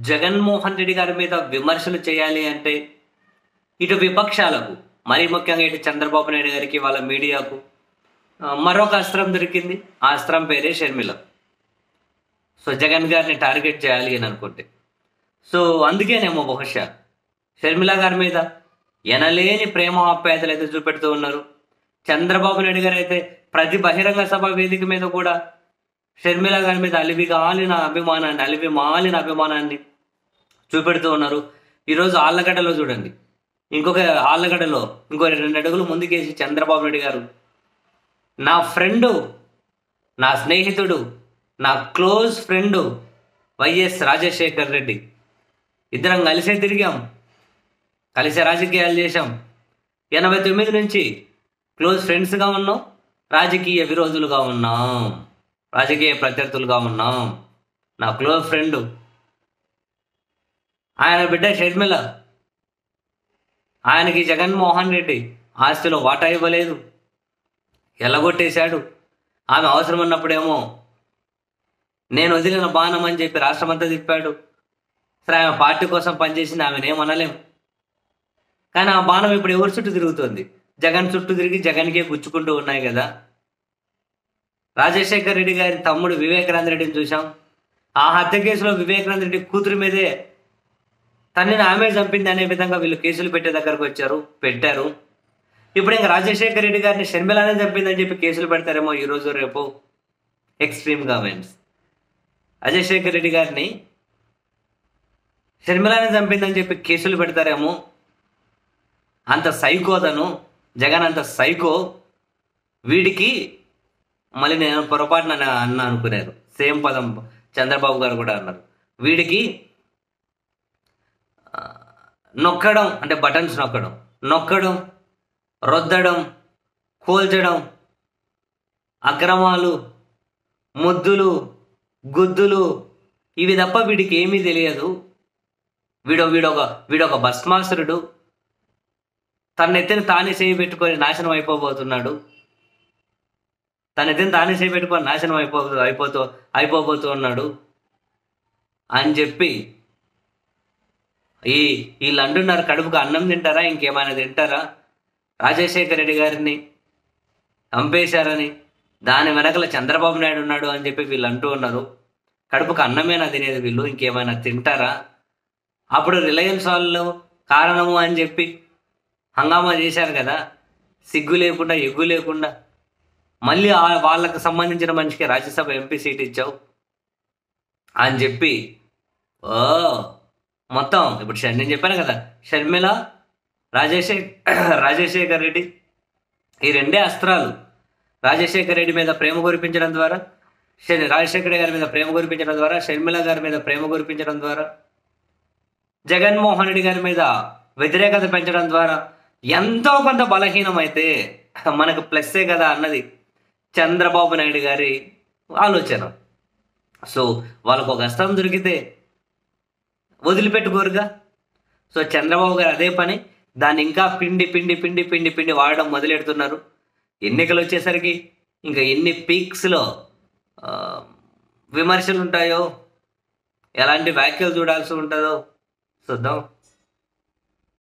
జగన్మోహన్ రెడ్డి గారి మీద విమర్శలు చేయాలి అంటే ఇటు విపక్షాలకు, మరీ ముఖ్యంగా ఇటు చంద్రబాబు నాయుడు గారికి, వాళ్ళ మీడియాకు మరొక అస్త్రం దొరికింది. ఆ అస్త్రం పేరే షర్మిల. సో జగన్ గారిని టార్గెట్ చేయాలి అని అనుకుంటే, సో అందుకేనేమో బహుశా షర్మిల గారి మీద ఎనలేని ప్రేమ ఆప్యాయతలు అయితే చూపెడుతూ ఉన్నారు. చంద్రబాబు నాయుడు గారు అయితే ప్రతి బహిరంగ సభ వేదిక మీద కూడా షర్మిల గారి మీద అలివి మాలిన అభిమానాన్ని చూపెడుతూ ఉన్నారు. ఈరోజు ఆళ్ళగడ్డలో చూడండి, ఆళ్ళగడ్డలో ఇంకో 2 అడుగులు ముందుకేసి చంద్రబాబు నాయుడు గారు, నా ఫ్రెండు, నా స్నేహితుడు, నా close friend YS Rajasekhar Reddy, ఇద్దరం కలిసే తిరిగాం, కలిసే రాజకీయాలు చేశాం, 89 నుంచి క్లోజ్ ఫ్రెండ్స్గా ఉన్నాం, రాజకీయ విరోధులుగా ఉన్నాం, రాజకీయ ప్రత్యర్థులుగా ఉన్నాం. నా క్లోజ్ ఫ్రెండు, ఆయన బిడ్డ షర్మిల, ఆయనకి జగన్మోహన్ రెడ్డి ఆస్తిలో వాటా ఇవ్వలేదు, ఎల్లగొట్టేశాడు. ఆమె అవసరం ఉన్నప్పుడేమో నేను వదిలిన బాణం అని చెప్పి రాష్ట్రమంతా తిప్పాడు. సరే, ఆమె పార్టీ కోసం పనిచేసింది, ఆమెనేమనలేం. కానీ ఆ బాణం ఇప్పుడు ఎవరి చుట్టూ తిరుగుతుంది? జగన్ చుట్టూ తిరిగి జగన్కే గుచ్చుకుంటూ ఉన్నాయి కదా. రాజశేఖర్ రెడ్డి గారి తమ్ముడు వివేకానంద రెడ్డిని చూసాం. ఆ హత్య కేసులో వివేకానంద రెడ్డి కూతురి మీదే తనని ఆమె చంపింది అనే విధంగా వీళ్ళు కేసులు పెట్టే దగ్గరకు పెట్టారు. ఇప్పుడు ఇంకా రాజశేఖర్ రెడ్డి గారిని షర్మిలానే చంపిందని చెప్పి కేసులు పెడతారేమో ఈరోజు రేపు. Extreme comments. రాజశేఖర్ రెడ్డి గారిని షర్మిలానే చంపిందని చెప్పి కేసులు పెడతారేమో. అంత సైకోదను జగన్, అంత సైకో. వీడికి మళ్ళీ నేను పొరపాటున అన్న అనుకున్నారు, సేమ్ పదం చంద్రబాబు గారు కూడా అన్నారు. వీడికి నొక్కడం అంటే బటన్స్ నొక్కడం, రొద్దడం, కోల్చడం, అక్రమాలు, ముద్దులు, గుద్దులు, ఇవి తప్ప వీడికి ఏమీ తెలియదు. వీడొక భస్మాసురుడు. తన ఎత్తిన తానే చేయి పెట్టుకొని నాశనం అయిపోబోతున్నాడు. అయిపోబోతున్నాడు అని చెప్పి వీళ్ళు అంటున్నారు. కడుపుకు అన్నం తింటారా, ఇంకేమైనా తింటారా? రాజశేఖర రెడ్డి గారిని చంపేశారని, దాని వెనకల చంద్రబాబు నాయుడు ఉన్నాడు అని చెప్పి వీళ్ళు అంటూ ఉన్నారు. కడుపుకు అన్నమేనా తినేది వీళ్ళు, ఇంకేమైనా తింటారా? అప్పుడు రిలయన్స్ వాళ్ళు కారణము అని చెప్పి హంగామా చేశారు కదా, సిగ్గు లేకుండా ఎగ్గు లేకుండా. మళ్ళీ వాళ్ళకు సంబంధించిన మనిషికి రాజ్యసభ ఎంపీ సీట్ ఇచ్చావు అని చెప్పి మొత్తం ఇప్పుడు నేను చెప్పాను కదా, షర్మిల, రాజశేఖర్ రెడ్డి, ఈ 2 అస్త్రాలు. రాజశేఖర్ రెడ్డి మీద ప్రేమ కురిపించడం ద్వారా, రాజశేఖర్ రెడ్డి గారి మీద ప్రేమ కురిపించడం ద్వారా, షర్మిల గారి మీద ప్రేమ కురిపించడం ద్వారా, జగన్మోహన్ రెడ్డి గారి మీద వ్యతిరేకత పెంచడం ద్వారా ఎంతో కొంత బలహీనమైతే మనకు ప్లస్సే కదా అన్నది చంద్రబాబు నాయుడు గారి ఆలోచన. సో వాళ్ళకు ఒక అస్త్రం దొరికితే వదిలిపెట్టుకోరుగా. సో చంద్రబాబు గారు అదే పని, దాన్ని ఇంకా పిండి పిండి పిండి పిండి పిండి వాడడం మొదలెడుతున్నారు. ఎన్నికలు వచ్చేసరికి ఇంకా ఎన్ని పీక్స్లో విమర్శలు ఉంటాయో, ఎలాంటి వ్యాఖ్యలు చూడాల్సి ఉంటుందో చూద్దాం.